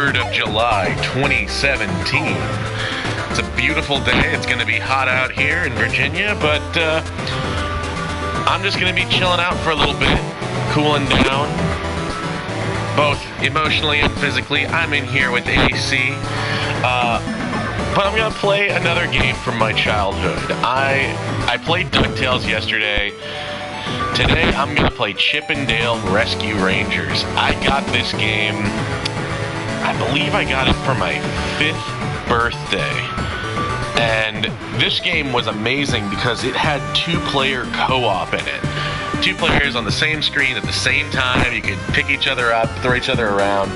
3rd of July, 2017. It's a beautiful day. It's going to be hot out here in Virginia, but I'm just going to be chilling out for a little bit, cooling down, both emotionally and physically. I'm in here with AC, but I'm going to play another game from my childhood. I played DuckTales yesterday. Today, I'm going to play Chip 'n Dale Rescue Rangers. I got this game, I believe I got it for my 5th birthday. And this game was amazing because it had 2-player co-op in it. 2 players on the same screen at the same time. You could pick each other up, throw each other around.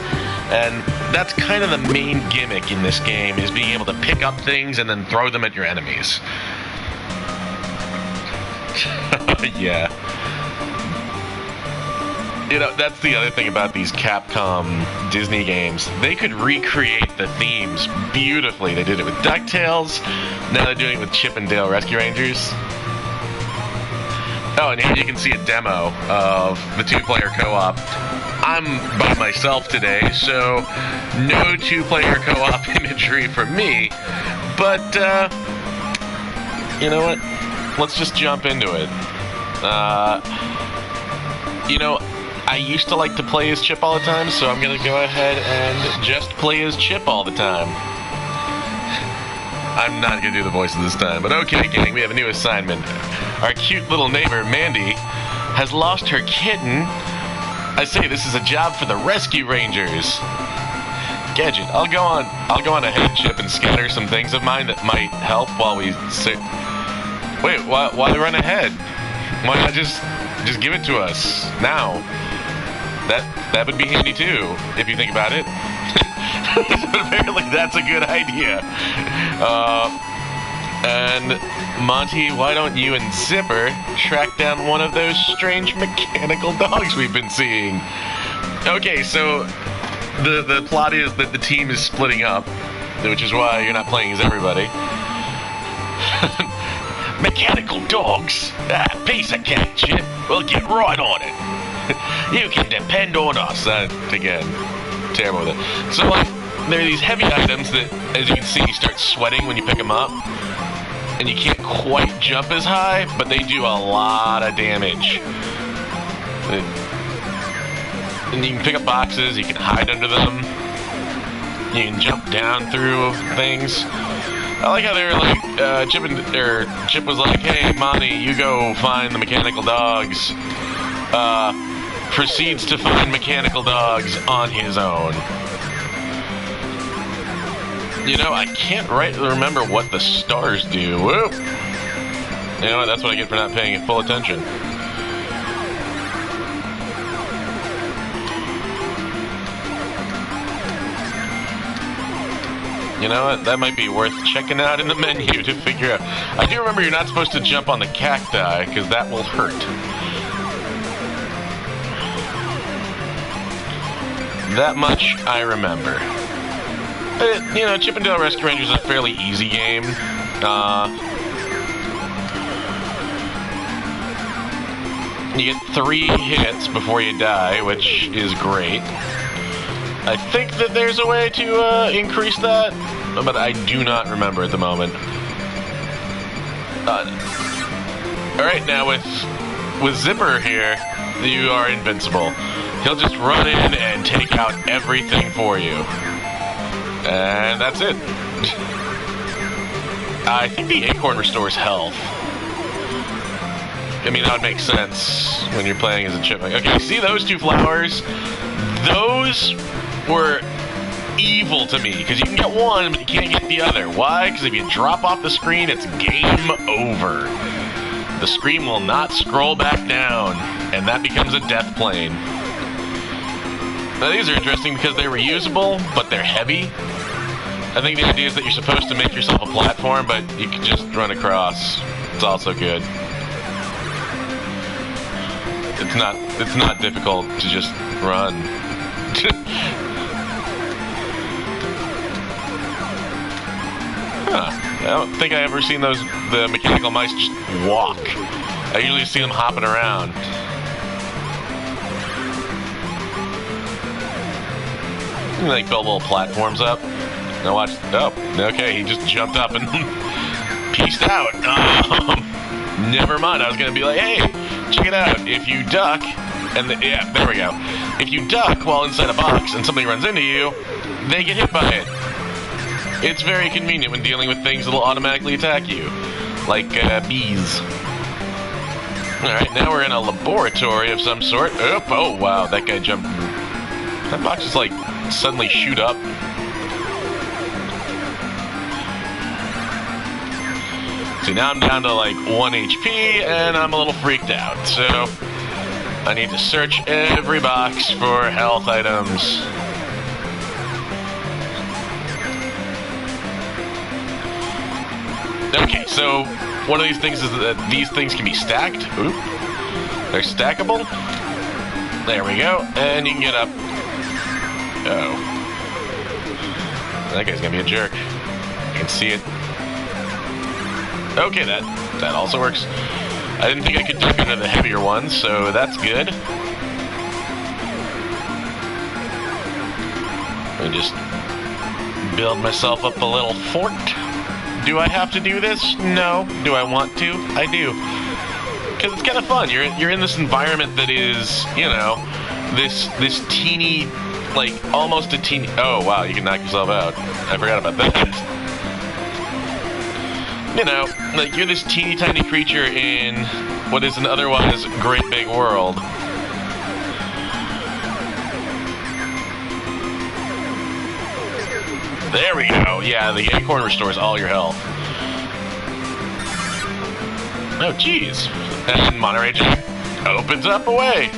And that's kind of the main gimmick in this game, is being able to pick up things and then throw them at your enemies. Yeah. You know, that's the other thing about these Capcom Disney games. They could recreate the themes beautifully. They did it with DuckTales. Now they're doing it with Chip 'n Dale Rescue Rangers. Oh, and here you can see a demo of the 2-player co-op. I'm by myself today, so no 2-player co-op imagery from me. But, you know what? Let's just jump into it. You know, I used to like to play as Chip all the time, so I'm going to go ahead and just play as Chip all the time. I'm not going to do the voices this time, but okay, gang, we have a new assignment. Our cute little neighbor, Mandy, has lost her kitten. I say this is a job for the Rescue Rangers. Gadget, I'll go on ahead, Chip, and scatter some things of mine that might help while we sit. Wait, why run ahead? Why not just give it to us now? That would be handy too, if you think about it. But apparently that's a good idea. And Monty, why don't you and Zipper track down one of those strange mechanical dogs we've been seeing? Okay, so the plot is that the team is splitting up, which is why you're not playing as everybody. Mechanical dogs? Piece of cake, Chip. We'll get right on it. You can depend on us. Again, terrible with it. So, there are these heavy items that, as you can see, you start sweating when you pick them up. And you can't quite jump as high, but they do a lot of damage. And you can pick up boxes, you can hide under them. You can jump down through things. I like how they're like, Chip was like, hey, Monty, you go find the mechanical dogs. Proceeds to find mechanical dogs on his own. You know, I can't remember what the stars do. Whoop! You know what, that's what I get for not paying full attention. You know what? That might be worth checking out in the menu to figure out. I do remember you're not supposed to jump on the cacti, because that will hurt. That much I remember. You know, Chip 'n Dale Rescue Rangers is a fairly easy game. You get 3 hits before you die, which is great. I think that there's a way to increase that, but I do not remember at the moment. Alright, now with Zipper here, you are invincible. He'll just run in and take out everything for you. And that's it. I think the acorn restores health. I mean, that would make sense when you're playing as a chipmunk. Okay, see those 2 flowers? Those were evil to me, because you can get one, but you can't get the other. Why? Because if you drop off the screen, it's game over. The screen will not scroll back down, and that becomes a death plane. Now, these are interesting because they're reusable, but they're heavy. I think the idea is that you're supposed to make yourself a platform, but you can just run across. It's also good. It's not difficult to just run. Huh. I don't think I ever seen the mechanical mice just walk. I usually see them hopping around. You like build little platforms up. Now watch. Oh, okay. He just jumped up and peaced out. Never mind. I was gonna be like, hey, check it out. If you duck, yeah, there we go. If you duck while inside a box and somebody runs into you, they get hit by it. It's very convenient when dealing with things that'll automatically attack you, like bees. All right, now we're in a laboratory of some sort. Oh wow, that guy jumped. That box just like suddenly shoot up. See, now I'm down to like 1 HP, and I'm a little freaked out. So I need to search every box for health items. Okay, so one of these things is that these things can be stacked. Oop. They're stackable. There we go, and you can get up. Oh. That guy's gonna be a jerk. I can see it. Okay, that also works. I didn't think I could duck into the heavier ones, so that's good. Let me just build myself up a little fort. Do I have to do this? No. Do I want to? I do. Because it's kind of fun. You're in this environment that is, you know, this teeny, like, almost a teeny... Oh, wow, you can knock yourself out. I forgot about that. You know, like, you're this teeny tiny creature in what is an otherwise great big world. There we go. Yeah, the acorn restores all your health. Oh, jeez. And Monterey Jack opens up away.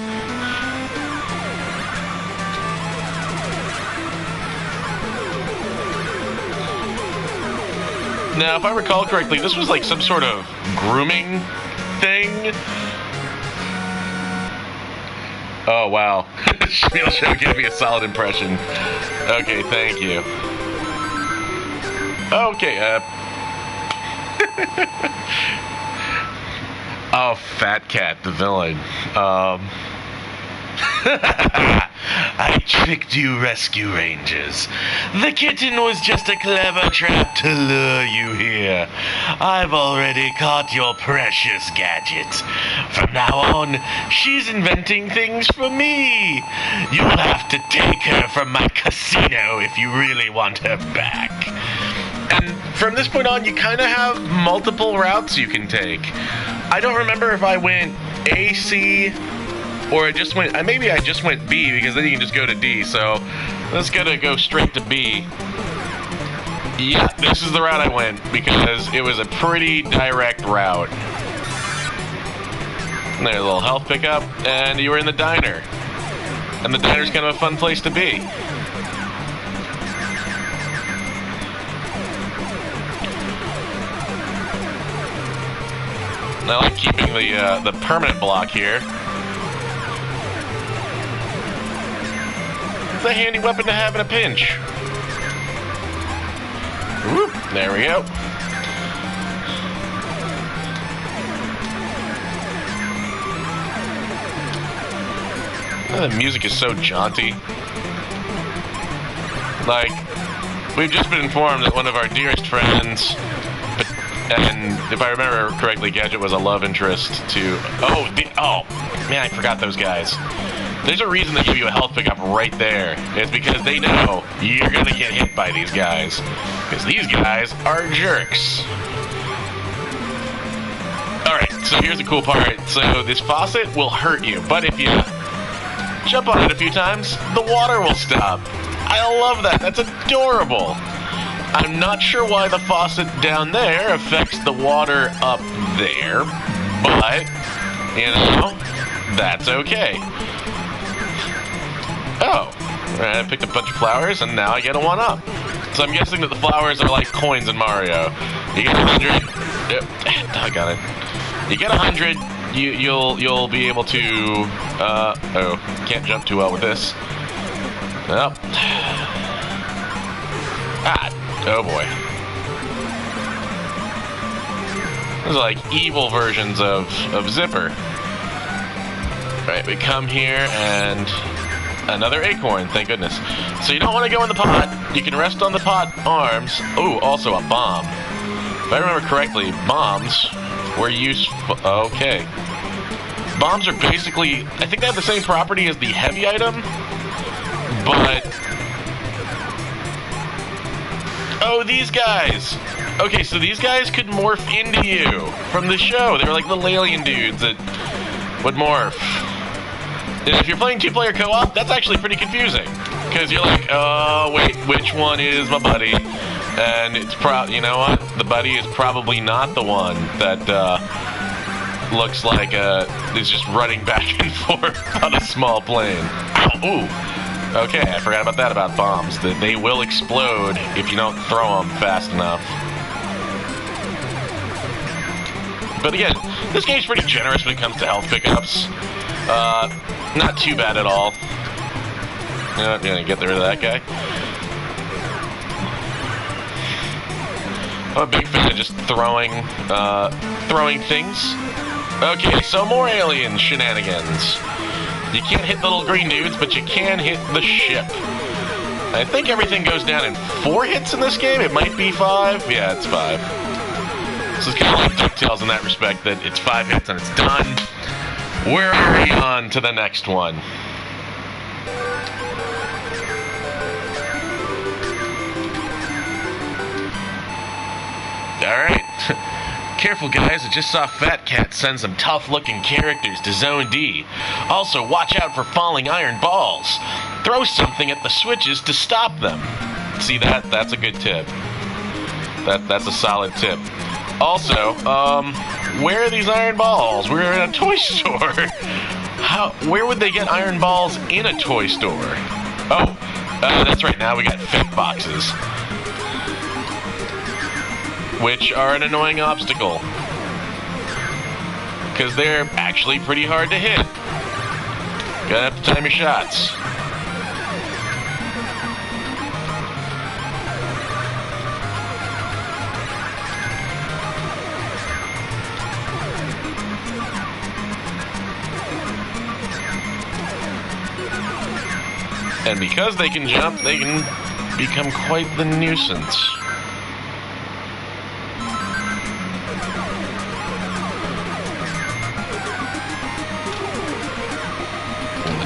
Now, if I recall correctly, this was like some sort of grooming thing. Oh, wow. Spiel Show gave me a solid impression. Okay, thank you. Okay, oh, Fat Cat, the villain. I tricked you, Rescue Rangers. The kitten was just a clever trap to lure you here. I've already caught your precious gadget. From now on, she's inventing things for me. You'll have to take her from my casino if you really want her back. And from this point on, you kind of have multiple routes you can take. I don't remember if I went A, C, or I just went, maybe I just went B, because then you can just go to D, so let's go straight to B. Yeah, this is the route I went, because it was a pretty direct route. And there's a little health pickup, and you were in the diner. And the diner's kind of a fun place to be. I like keeping the permanent block here. It's a handy weapon to have in a pinch. Whoop, there we go. Oh, the music is so jaunty. Like, we've just been informed that one of our dearest friends, and if I remember correctly, Gadget was a love interest to... Oh, man, I forgot those guys. There's a reason they give you a health pickup right there. It's because they know you're going to get hit by these guys. Because these guys are jerks. Alright, so here's the cool part. So this faucet will hurt you, but if you jump on it a few times, the water will stop. I love that. That's adorable. I'm not sure why the faucet down there affects the water up there, but, you know, that's okay. Oh, alright, I picked a bunch of flowers, and now I get a 1-up. So I'm guessing that the flowers are like coins in Mario. You get 100. I got it. You get 100. You'll be able to. Oh, can't jump too well with this. Oh. Oh boy. Those are like evil versions of Zipper. Right, we come here and another acorn, thank goodness. So you don't want to go in the pot. You can rest on the pot arms. Ooh, also a bomb. If I remember correctly, bombs were useful. Okay. Bombs are basically, I think they have the same property as the heavy item, but... Oh, these guys! Okay, so these guys could morph into you from the show. They were like the alien dudes that would morph. And if you're playing two-player co-op, that's actually pretty confusing. Because you're like, oh, wait, which one is my buddy? And it's you know what? The buddy is probably not the one that, looks like, is just running back and forth on a small plane. Ow, ooh. Okay, I forgot about that about bombs. That they will explode if you don't throw them fast enough. But again, this game's pretty generous when it comes to health pickups. Not too bad at all. You know, I'm gonna get rid of that guy. I'm a big fan of just throwing things. Okay, so more alien shenanigans. You can't hit the little green dudes, but you can hit the ship. I think everything goes down in 4 hits in this game. It might be 5. Yeah, it's 5. So it's kind of like DuckTales in that respect, that it's 5 hits and it's done. Where are we on to the next one? Alright. Careful, guys. I just saw Fat Cat send some tough-looking characters to Zone D. Also, watch out for falling iron balls. Throw something at the switches to stop them. See that? That's a good tip. That's a solid tip. Also, where are these iron balls? We're in a toy store. Where would they get iron balls in a toy store? Oh, that's right. Now we got fit boxes, which are an annoying obstacle, because they're actually pretty hard to hit. Gotta have to time your shots. And because they can jump, they can become quite the nuisance.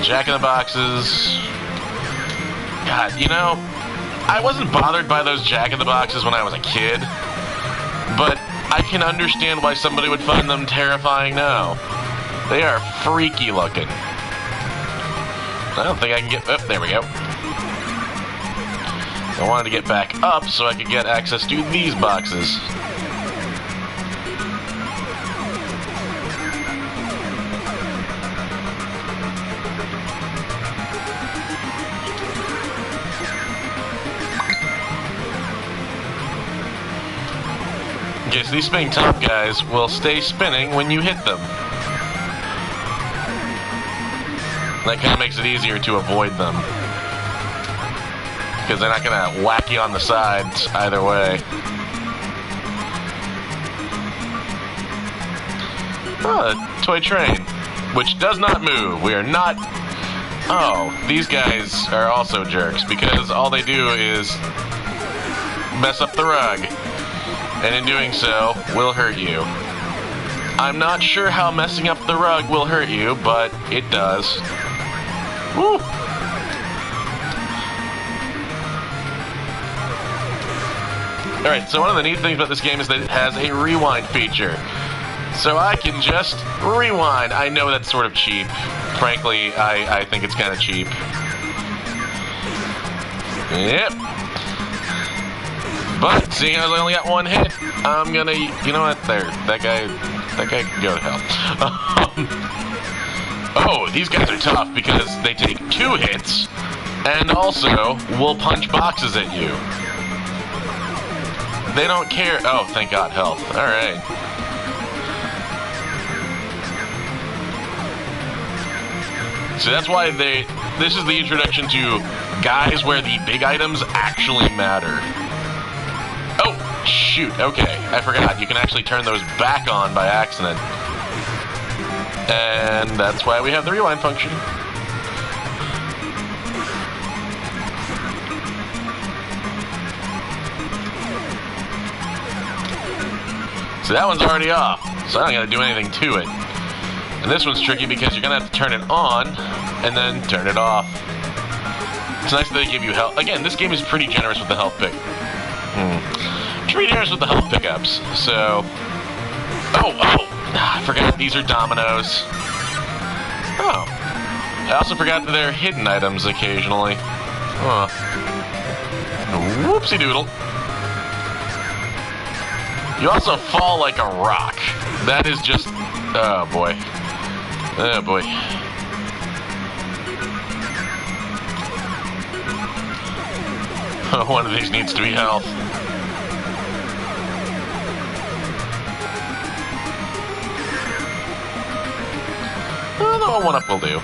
Jack-in-the-boxes. God, you know, I wasn't bothered by those Jack-in-the-boxes when I was a kid, but I can understand why somebody would find them terrifying now. They are freaky looking. I don't think I can get... Oh, there we go. I wanted to get back up so I could get access to these boxes. Okay, so these spinning top guys will stay spinning when you hit them. That kind of makes it easier to avoid them, because they're not going to whack you on the sides either way. Oh, a toy train, which does not move. We are not... Oh, these guys are also jerks, because all they do is mess up the rug, and in doing so, will hurt you. I'm not sure how messing up the rug will hurt you, but it does. Woo! Alright, so one of the neat things about this game is that it has a rewind feature. So I can just rewind. I know that's sort of cheap. Frankly, I think it's kind of cheap. Yep. But, seeing as I only got 1 hit, I'm gonna... You know what? There. That guy can go to hell. Oh, these guys are tough because they take 2 hits and also will punch boxes at you. They don't care. Oh, thank God, health. Alright. So that's why this is the introduction to guys where the big items actually matter. Oh, shoot. Okay, I forgot. You can actually turn those back on by accident. And that's why we have the rewind function. So that one's already off, so I don't gotta do anything to it. And this one's tricky because you're gonna have to turn it on and then turn it off. It's nice that they give you health. Again, this game is pretty generous with the health pick. It's pretty generous with the health pickups. So, I forgot these are dominoes. Oh, I also forgot that they're hidden items occasionally. Huh. Whoopsie doodle. You also fall like a rock. That is just, oh boy. Oh boy. One of these needs to be health. Although a 1-up will do.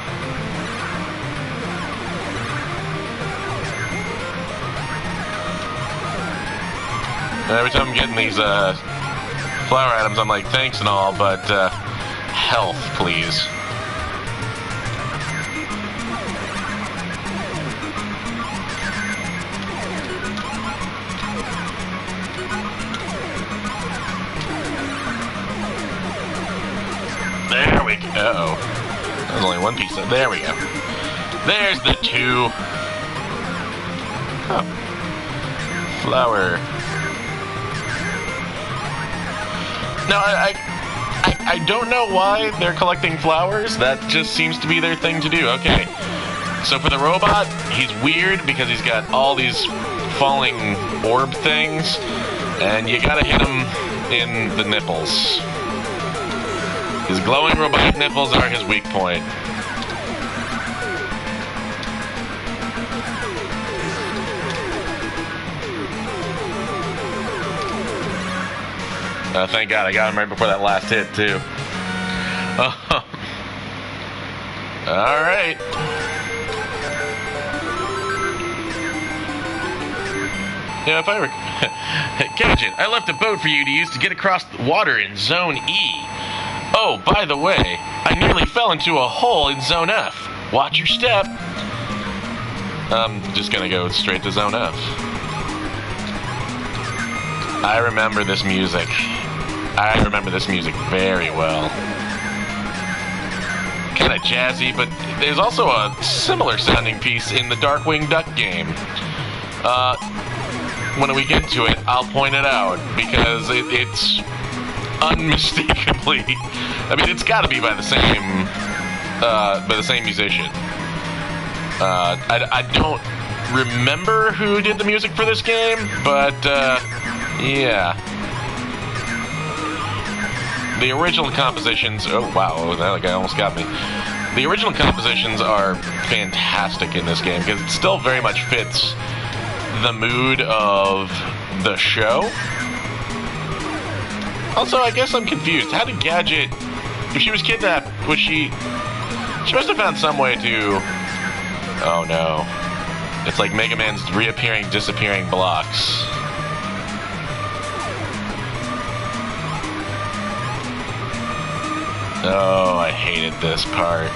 Every time I'm getting these flower items, I'm like, thanks and all, but health, please. There we go. Uh-oh. There's only one piece. There we go. There's the 2. Oh. Flower. Now, I don't know why they're collecting flowers. That just seems to be their thing to do. Okay. So for the robot, he's weird because he's got all these falling orb things. And you gotta hit him in the nipples. His glowing robotic nipples are his weak point. Thank God, I got him right before that last hit, too. Alright. Yeah, if I were... Gadget, I left a boat for you to use to get across the water in Zone E. Oh, by the way, I nearly fell into a hole in Zone F. Watch your step. I'm just gonna go straight to Zone F. I remember this music. I remember this music very well. Kind of jazzy, but there's also a similar sounding piece in the Darkwing Duck game. When we get to it, I'll point it out, because it's unmistakably... I mean, it's gotta be by the same musician. I don't remember who did the music for this game, but, yeah. The original compositions... Oh, wow, that guy almost got me. The original compositions are fantastic in this game, because it still very much fits the mood of the show. Also, I guess I'm confused. How did Gadget... If she was kidnapped, was she... She must have found some way to... Oh, no. It's like Mega Man's reappearing, disappearing blocks. Oh, I hated this part.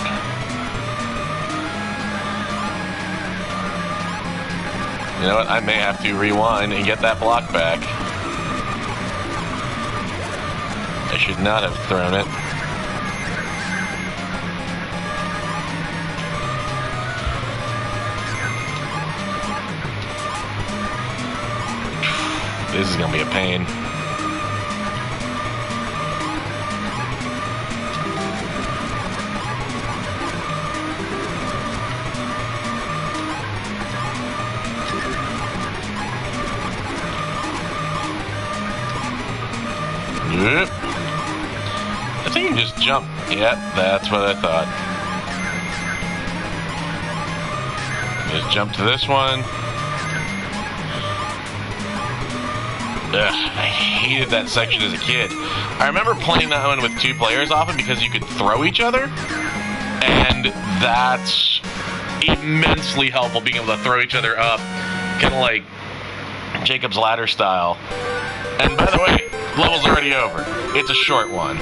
You know what? I may have to rewind and get that block back. I should not have thrown it. This is gonna be a pain. Yep. I think you can just jump. Yep, that's what I thought. Just jump to this one. Ugh, I hated that section as a kid. I remember playing that one with 2 players often because you could throw each other. And that's immensely helpful, being able to throw each other up. Kind of like Jacob's Ladder style. And by the way, level's already over. It's a short one.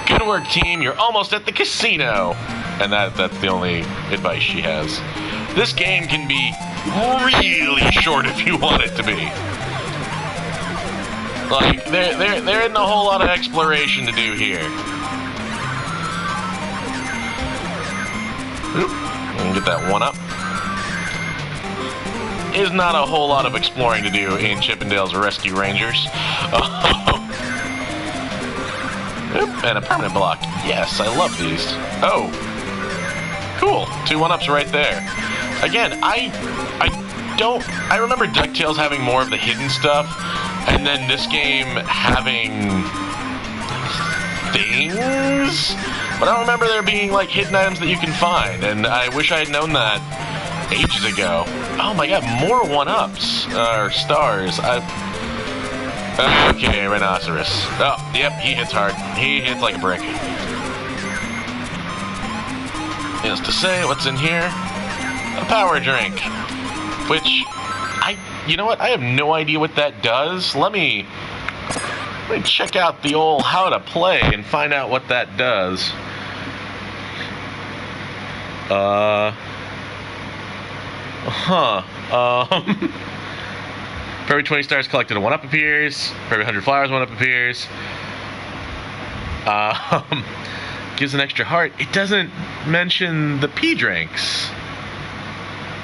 Good work, team. You're almost at the casino. And that's the only advice she has. This game can be really short if you want it to be. Like, there isn't a whole lot of exploration to do here. Oop, we can get that one up. Is not a whole lot of exploring to do in Chippendale's Rescue Rangers. Oop, and a permanent block. Yes, I love these. Oh, cool. 2 1-ups right there. Again, I remember DuckTales having more of the hidden stuff, and then this game having things, but I don't remember there being like hidden items that you can find, and I wish I had known that ages ago. Oh my god, more 1-ups, or stars. Okay, Rhinoceros. Oh, yep, he hits hard. He hits like a brick. Needless to say, what's in here? A power drink. Which, you know what? I have no idea what that does. Let me check out the old how to play and find out what that does. For every 20 stars collected, a 1-up appears. For every 100 flowers, 1-up appears. Gives an extra heart. It doesn't mention the pea drinks.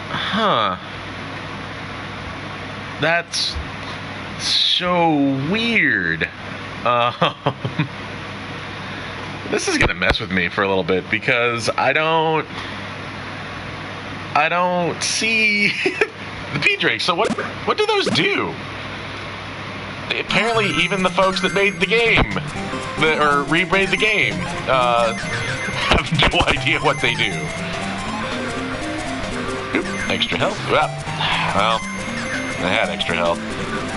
Huh. That's so weird. This is gonna mess with me for a little bit because I don't see the pea drinks. So what do those do? Apparently, even the folks that made the game, or remade the game, have no idea what they do. Oop, extra health. Well, I had extra health.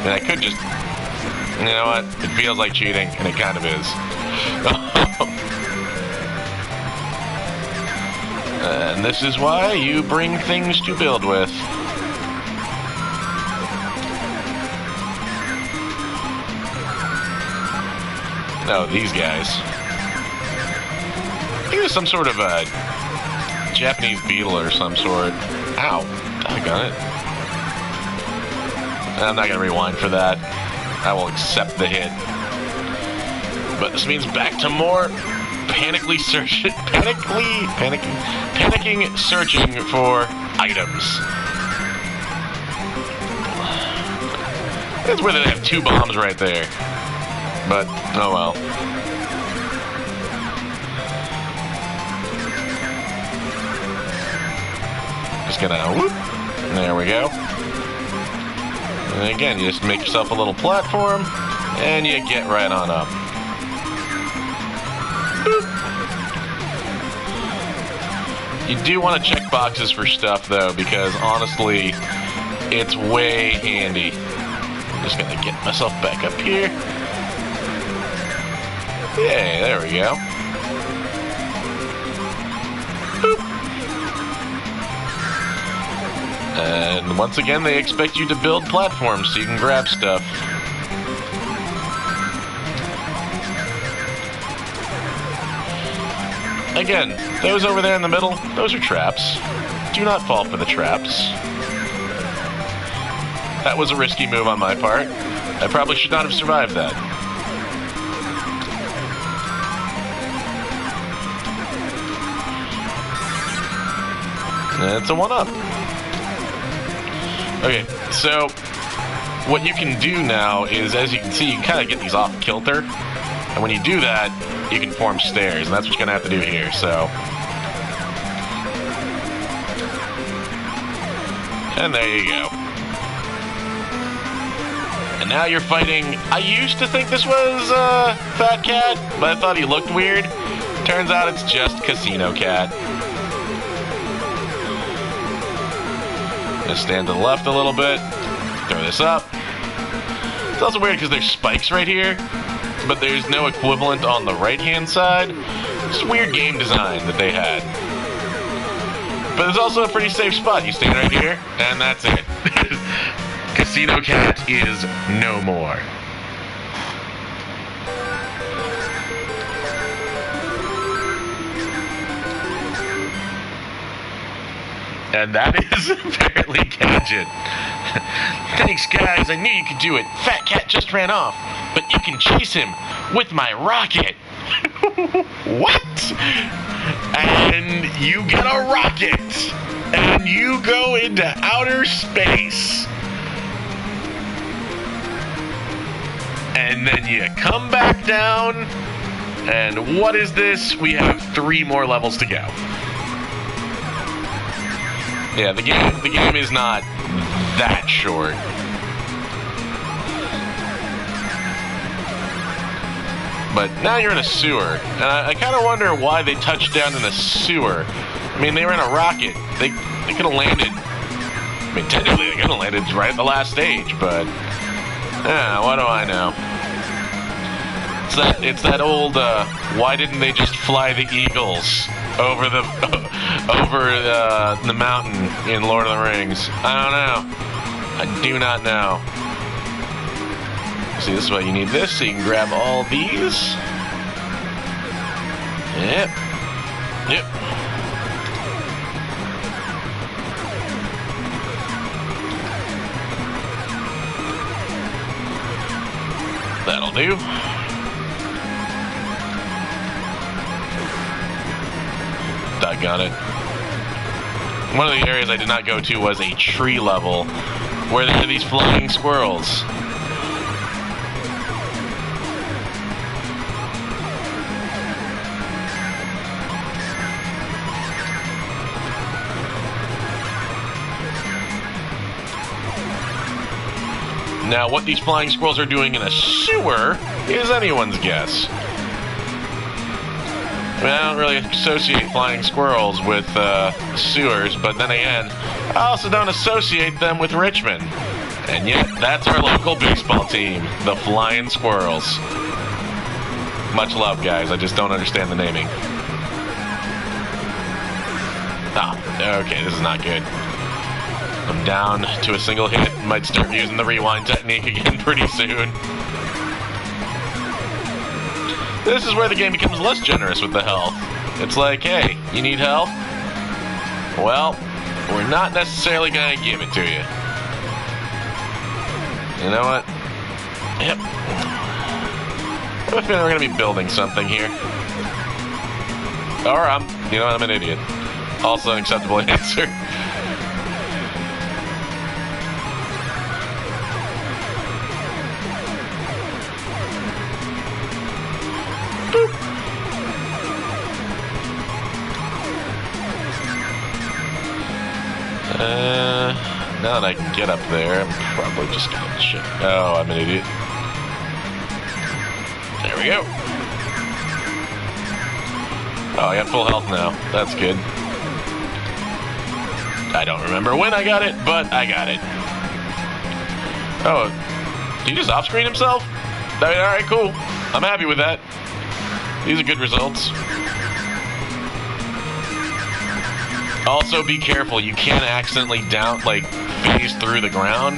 And I could just... You know what? It feels like cheating, and it kind of is. And this is why you bring things to build with. No, these guys. I think there's some sort of a Japanese beetle or some sort. Ow. Doggone it. I'm not going to rewind for that. I will accept the hit. But this means back to more panicking searching for items. It's where they have 2 bombs right there. But, oh well. Just gonna whoop. There we go. And again, you just make yourself a little platform, and you get right on up. Boop. You do want to check boxes for stuff, though, because honestly, it's way handy. I'm just gonna get myself back up here. Yay, there we go. Boop. And once again, they expect you to build platforms so you can grab stuff. Again, those over there in the middle, those are traps. Do not fall for the traps. That was a risky move on my part. I probably should not have survived that. It's a 1-up. Okay, so what you can do now is, as you can see, you can kind of get these off kilter. And when you do that, you can form stairs, and that's what you're going to have to do here, so. And there you go. And now you're fighting... I used to think this was Fat Cat, but I thought he looked weird. Turns out it's just Casino Cat. Just stand to the left a little bit. Throw this up. It's also weird because there's spikes right here, but there's no equivalent on the right-hand side. It's a weird game design that they had. But it's also a pretty safe spot. You stand right here, and that's it. Casino Cat is no more. And that is apparently Gadget. Thanks, guys. I knew you could do it. Fat Cat just ran off. But you can chase him with my rocket. What? And you get a rocket. And you go into outer space. And then you come back down. And what is this? We have 3 more levels to go. Yeah, the game is not that short. But now you're in a sewer, and I kind of wonder why they touched down in a sewer. I mean, they were in a rocket. They could have landed. I mean, technically they could have landed right at the last stage, but what do I know? It's that old. Why didn't they just fly the eagles over the the mountain in Lord of the Rings? I don't know. I do not know. See, this is why you need this, so you can grab all these. Yep. That'll do. Doggone it. One of the areas I did not go to was a tree level where there are these flying squirrels. Now, what these flying squirrels are doing in a sewer is anyone's guess. I mean, I don't really associate flying squirrels with sewers, but then again, I also don't associate them with Richmond. And yet, that's our local baseball team, the Flying Squirrels. Much love, guys. I just don't understand the naming. Okay, this is not good. I'm down to a single hit. Might start using the rewind technique again pretty soon. This is where the game becomes less generous with the health. It's like, hey, you need health? Well, we're not necessarily going to give it to you. You know what? Yep. I have a feeling we're going to be building something here. Or you know what, I'm an idiot. Also an acceptable answer. Now that I can get up there, I'm probably just gonna check. Oh, I'm an idiot. There we go. Oh, I got full health now. That's good. I don't remember when I got it, but I got it. Oh, did he just off-screen himself? I mean, alright, cool. I'm happy with that. These are good results. Also, be careful. You can accidentally phase through the ground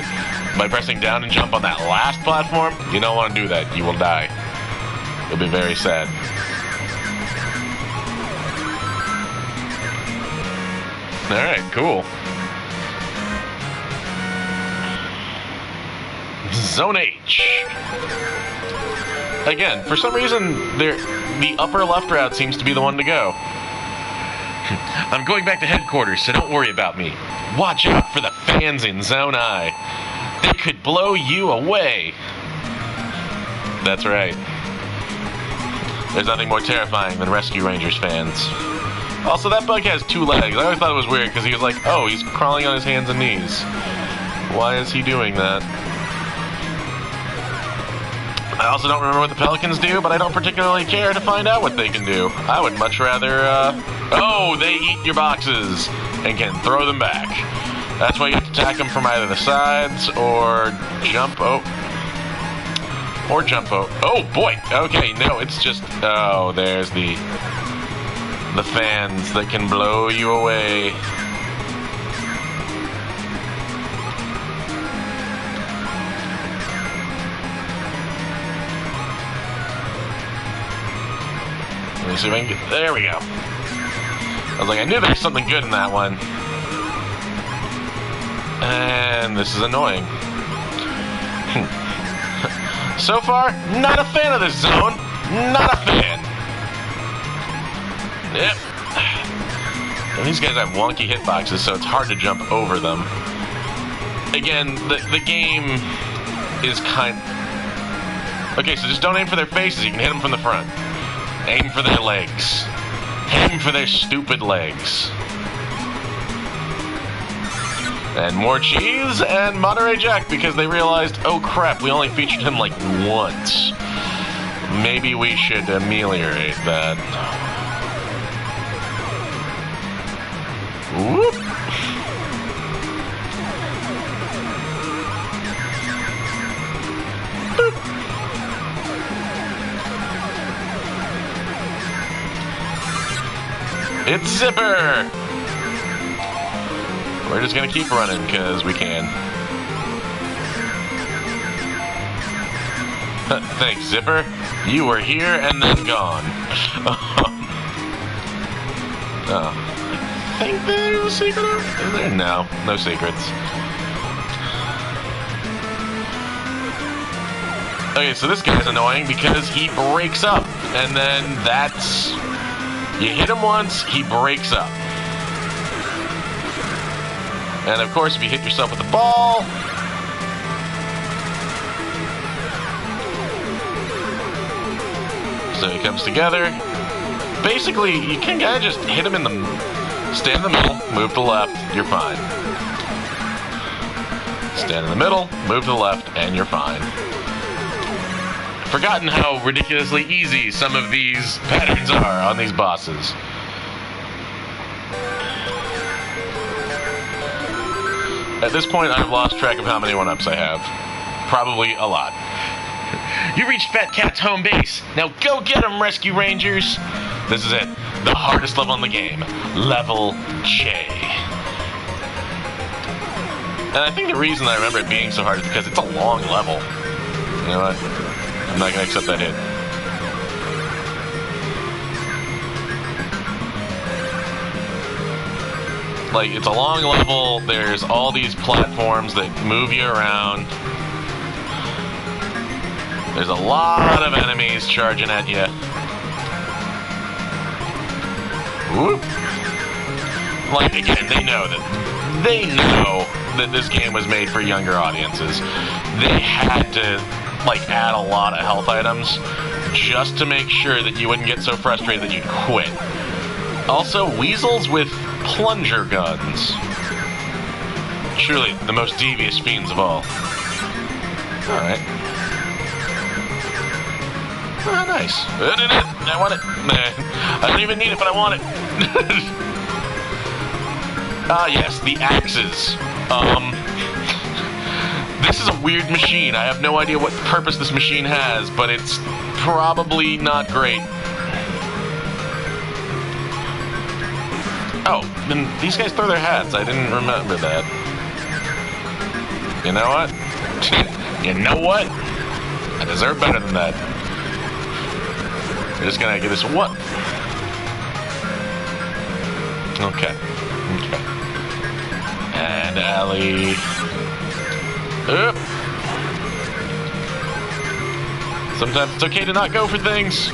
by pressing down and jump on that last platform. You don't want to do that. You will die. You'll be very sad. Alright, cool. Zone H. Again, for some reason, the upper left route seems to be the one to go. I'm going back to headquarters, so don't worry about me. Watch out for the fans in Zone I. They could blow you away. That's right. There's nothing more terrifying than Rescue Rangers fans. Also, that bug has 2 legs. I always thought it was weird because he was like, oh, he's crawling on his hands and knees. Why is he doing that? I also don't remember what the pelicans do, but I don't particularly care to find out what they can do. I would much rather, oh, they eat your boxes and can throw them back. That's why you have to attack them from either the sides or jump, or jump, oh boy, okay, no, it's just, oh, there's the fans that can blow you away. Let me see if I can get, there we go. I was like, I knew there was something good in that one. and this is annoying. So far, not a fan of this zone. Not a fan. Yep. And these guys have wonky hitboxes, so it's hard to jump over them. Again, the game is kind... Okay, so just don't aim for their faces. You can hit them from the front. Aim for their legs. Aim for their stupid legs. And more cheese and Monterey Jack because they realized, oh crap, we only featured him like once. Maybe we should ameliorate that. Whoop. Boop. It's Zipper! We're just gonna keep running, because we can. Thanks, Zipper. You were here and then gone. Oh. I think there's a secret over there. Is there? No, no secrets. Okay, so this guy's annoying because he breaks up. And then that's... You hit him once, he breaks up. And of course, if you hit yourself with the ball... So he comes together. Basically, you can kind of just hit him in the... Stand in the middle, move to the left, you're fine. Stand in the middle, move to the left, and you're fine. Forgotten how ridiculously easy some of these patterns are on these bosses. At this point, I've lost track of how many 1-ups I have. Probably a lot. You reached Fat Cat's home base. Now go get him, Rescue Rangers! This is it. The hardest level in the game. Level J. And I think the reason I remember it being so hard is because it's a long level. You know what? I'm not going to accept that hit. Like, it's a long level, there's all these platforms that move you around. There's a lot of enemies charging at you. Whoop. Like, again, they know that this game was made for younger audiences. They had to, like, add a lot of health items just to make sure that you wouldn't get so frustrated that you'd quit. Also, weasels with plunger guns. Truly, the most devious fiends of all. Alright. Ah, nice. I want it. I don't even need it, but I want it. Ah, yes, the axes. This is a weird machine. I have no idea what purpose this machine has, but it's probably not great. Oh, then these guys throw their hats. I didn't remember that. You know what? You know what? I deserve better than that. We're just gonna give this one. Okay. Okay. And alley. Oop. Sometimes it's okay to not go for things.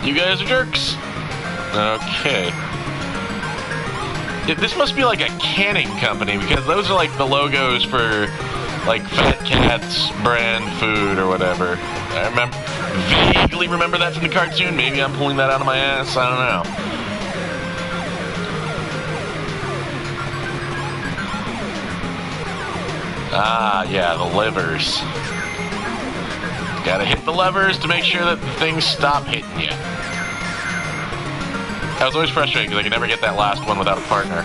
You guys are jerks. Okay. This must be like a canning company because those are like the logos for like Fat Cat's brand food or whatever. I vaguely remember that from the cartoon. Maybe I'm pulling that out of my ass. I don't know. Ah, yeah, the livers. Gotta hit the levers to make sure that the things stop hitting you. I was always frustrated because I could never get that last one without a partner.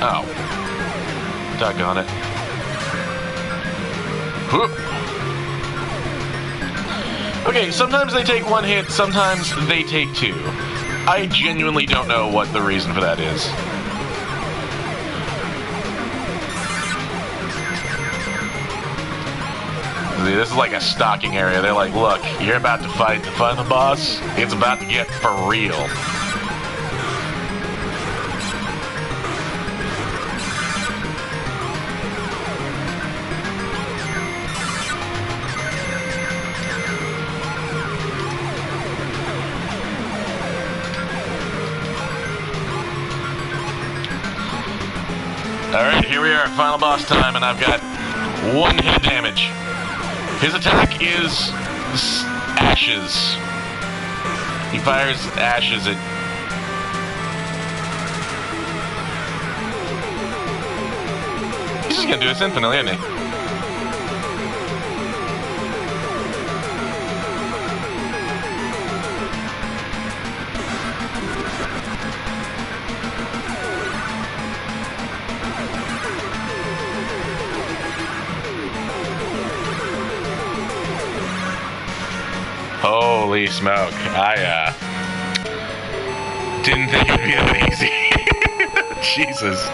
Oh. Doggone it. Whoop. Okay, sometimes they take one hit, sometimes they take two. I genuinely don't know what the reason for that is. This is like a stalking area. They're like, look, you're about to fight the final boss. It's about to get for real. Alright, here we are, final boss time, and I've got 1 hit damage. His attack is ashes. He fires ashes at... He's just gonna do this infinitely, isn't he? Holy smoke. I, didn't think it would be that easy. Jesus.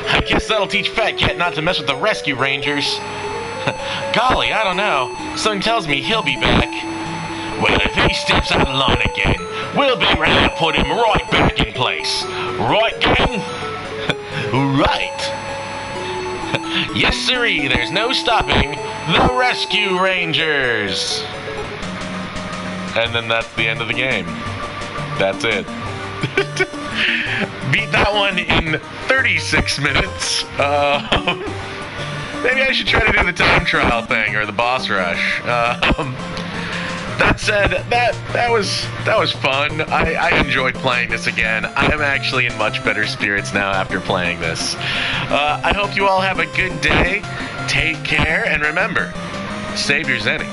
I guess that'll teach Fat Cat not to mess with the rescue rangers. Golly, I don't know. Something tells me he'll be back. Well, if he steps out of line again, we'll be ready to put him right back in place. Right, gang? Right. Yes, sirree, there's no stopping the Rescue Rangers! And then that's the end of the game. That's it. Beat that one in 36 minutes. Maybe I should try to do the time trial thing, or the boss rush. That said, that was fun. I enjoyed playing this again. I am actually in much better spirits now after playing this. I hope you all have a good day. Take care, and remember, save your Zenny.